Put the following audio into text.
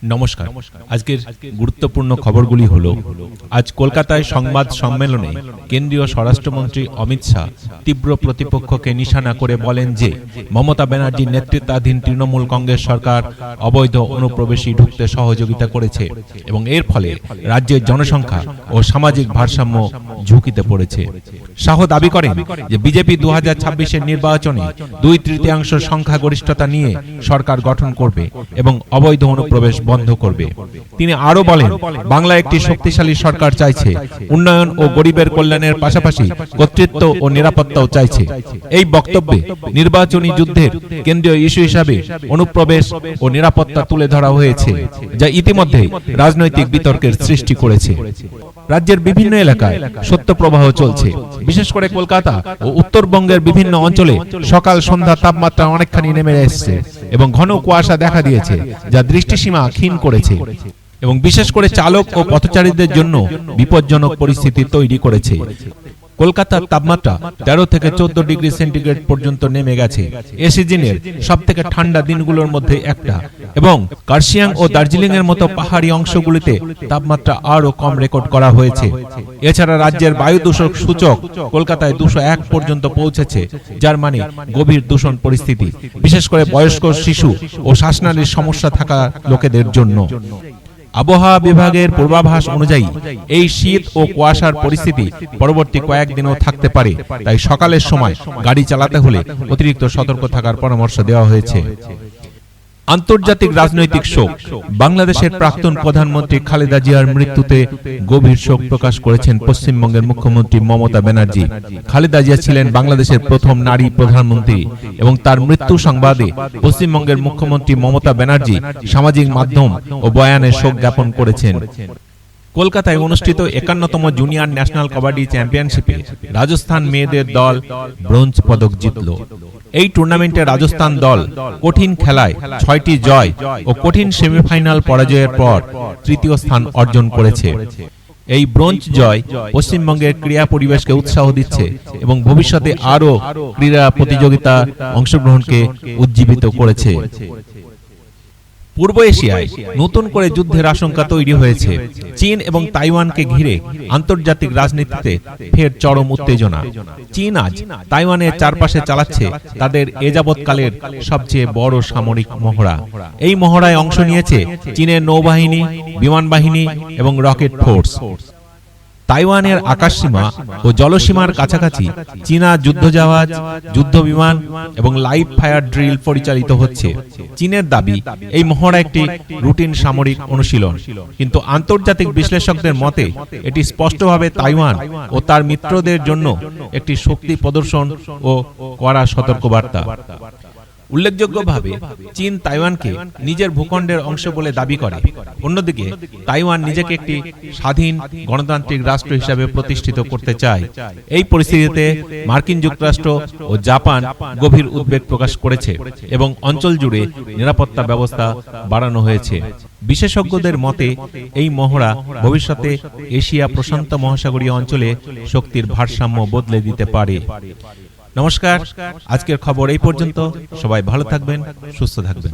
নমস্কার। আজকের গুরুত্বপূর্ণ খবরগুলি হলো, আজ কলকাতায় সংবাদ সম্মেলনে কেন্দ্রীয় স্বরাষ্ট্রমন্ত্রী অমিত শাহ তীব্র প্রতিপক্ষকে নিশানা করে বলেন যে মমতা ব্যানার্জির নেতৃত্বাধীন তৃণমূল কংগ্রেস সরকার অবৈধ অনুপ্রবেশী ঢুকতে সহযোগিতা করেছে এবং এর ফলে রাজ্যের জনসংখ্যা ও সামাজিক ভারসাম্য ঝুঁকিতে পড়েছে। শাহ দাবি করেন যে বিজেপি 2026-এর নির্বাচনে 2/3 সংখ্যাগরিষ্ঠতা নিয়ে সরকার গঠন করবে এবং অবৈধ অনুপ্রবেশ বন্ধ করবে। তিনি আরো বলেন, বাংলা একটি শক্তিশালী সরকার চাইছে, উন্নয়ন ও গরিবের কল্যাণের পাশাপাশি কর্তৃত্ব ও নিরাপত্তাও চাইছে। এই বক্তব্যে নির্বাচনী যুদ্ধের কেন্দ্রীয় ইস্যু হিসাবে অনুপ্রবেশ ও নিরাপত্তা তুলে ধরা হয়েছে, যা ইতিমধ্যে রাজনৈতিক বিতর্কের সৃষ্টি করেছে। রাজ্যের বিভিন্ন এলাকায় শৈত্যপ্রবাহ চলছে। বিশেষ করে কলকাতা ও উত্তরবঙ্গের বিভিন্ন অঞ্চলে সকাল সন্ধ্যা তাপমাত্রা অনেকখানি নেমে এসেছে এবং ঘন কুয়াশা দেখা দিয়েছে, যা দৃষ্টিসীমা ক্ষীণ করেছে এবং বিশেষ করে চালক ও পথচারীদের জন্য বিপজ্জনক পরিস্থিতি তৈরি করেছে। কলকাতার তাপমাত্রা 13 থেকে 14 ডিগ্রি সেন্টিগ্রেড পর্যন্ত নেমে গেছে। এ সিজনের সবথেকে ঠান্ডা দিনগুলোর মধ্যে একটা, এবং কার্শিয়াং ও দার্জিলিং এর মতো পাহাড়ি অংশগুলিতে তাপমাত্রা আরও কম রেকর্ড করা হয়েছে। এছাড়া রাজ্যের বায়ু দূষক সূচক কলকাতায় 201 পর্যন্ত পৌঁছেছে, যার মানে গভীর দূষণ পরিস্থিতি, বিশেষ করে বয়স্ক, শিশু ও শ্বাসনালীর সমস্যা থাকা লোকেদের জন্য। আবহাওয়া বিভাগের পূর্বাভাস অনুযায়ী এই শীত ও কুয়াশার পরিস্থিতি পরবর্তী কয়েকদিনও থাকতে পারে, তাই সকালের সময় গাড়ি চালাতে হলে অতিরিক্ত সতর্ক থাকার পরামর্শ দেওয়া হয়েছে। আন্তর্জাতিক রাজনৈতিক শোক। বাংলাদেশের প্রাক্তন প্রধানমন্ত্রী খালেদা জিয়ার মৃত্যুতে গভীর শোক প্রকাশ করেছেন পশ্চিমবঙ্গের মুখ্যমন্ত্রী মমতা ব্যানার্জি। খালেদা জিয়া ছিলেন বাংলাদেশের প্রথম নারী প্রধানমন্ত্রী এবং তার মৃত্যু সংবাদে পশ্চিমবঙ্গের মুখ্যমন্ত্রী মমতা ব্যানার্জি সামাজিক মাধ্যম ও বয়ানে শোক জ্ঞাপন করেছেন। কলকাতায় অনুষ্ঠিত 51তম জুনিয়র ন্যাশনাল কাবাডি চ্যাম্পিয়নশিপে রাজস্থান মেয়েদের দল ব্রোঞ্জ পদক জিতল। এই টুর্নামেন্টে রাজস্থান দল কঠিন খেলায় 6টি জয় ও কঠিন সেমিফাইনাল পরাজয়ের পর তৃতীয় স্থান অর্জন করেছে। এই ব্রোঞ্জ জয় পশ্চিমবঙ্গের ক্রীড়া পরিবেশকে উৎসাহ দিচ্ছে এবং ভবিষ্যতে আরও ক্রীড়া প্রতিযোগিতা অংশগ্রহণকে উজ্জীবিত করেছে। পূর্ব এশিয়ায় নতুন করে যুদ্ধের আশঙ্কা তৈরি হয়েছে। চীন এবং তাইওয়ানকে ঘিরে আন্তর্জাতিক রাজনীতিতে ফের চরম উত্তেজনা। চীন আজ তাইওয়ানের চারপাশে চালাচ্ছে তাদের এযাবৎকালের সবচেয়ে বড় সামরিক মহড়া। এই মহড়ায় অংশ নিয়েছে চীনের নৌবাহিনী, বিমান বাহিনী এবং রকেট ফোর্স। তাইওয়ানের আকাশসীমা ও জলসীমার কাছাকাছি চীনা যুদ্ধজাহাজ, যুদ্ধ বিমান এবং লাইভ ফায়ার ড্রিল পরিচালিত হচ্ছে। চীনের দাবি, এই মহড়া একটি রুটিন সামরিক অনুশীলন, কিন্তু আন্তর্জাতিক বিশ্লেষকদের মতে এটি স্পষ্টভাবে তাইওয়ান ও তার মিত্রদের জন্য একটি শক্তি প্রদর্শন ও কড়া সতর্কবার্তা। উল্লেখযোগ্যভাবে চীন তাইওয়ানকে নিজের ভূখণ্ডের অংশ বলে দাবি করে। অন্যদিকে তাইওয়ান নিজেকে একটি স্বাধীন গণতান্ত্রিক রাষ্ট্র হিসেবে প্রতিষ্ঠিত করতে চায়। এই পরিস্থিতিতে মার্কিন যুক্তরাষ্ট্র ও জাপান গভীর উদ্বেগ প্রকাশ করেছে এবং অঞ্চল জুড়ে নিরাপত্তা ব্যবস্থা বাড়ানো হয়েছে। বিশেষজ্ঞদের মতে এই মহড়া ভবিষ্যতে এশিয়া প্রশান্ত মহাসাগরীয় অঞ্চলে শক্তির ভারসাম্য বদলে দিতে পারে। নমস্কার, আজকের খবর এই পর্যন্ত। সবাই ভালো থাকবেন, সুস্থ থাকবেন।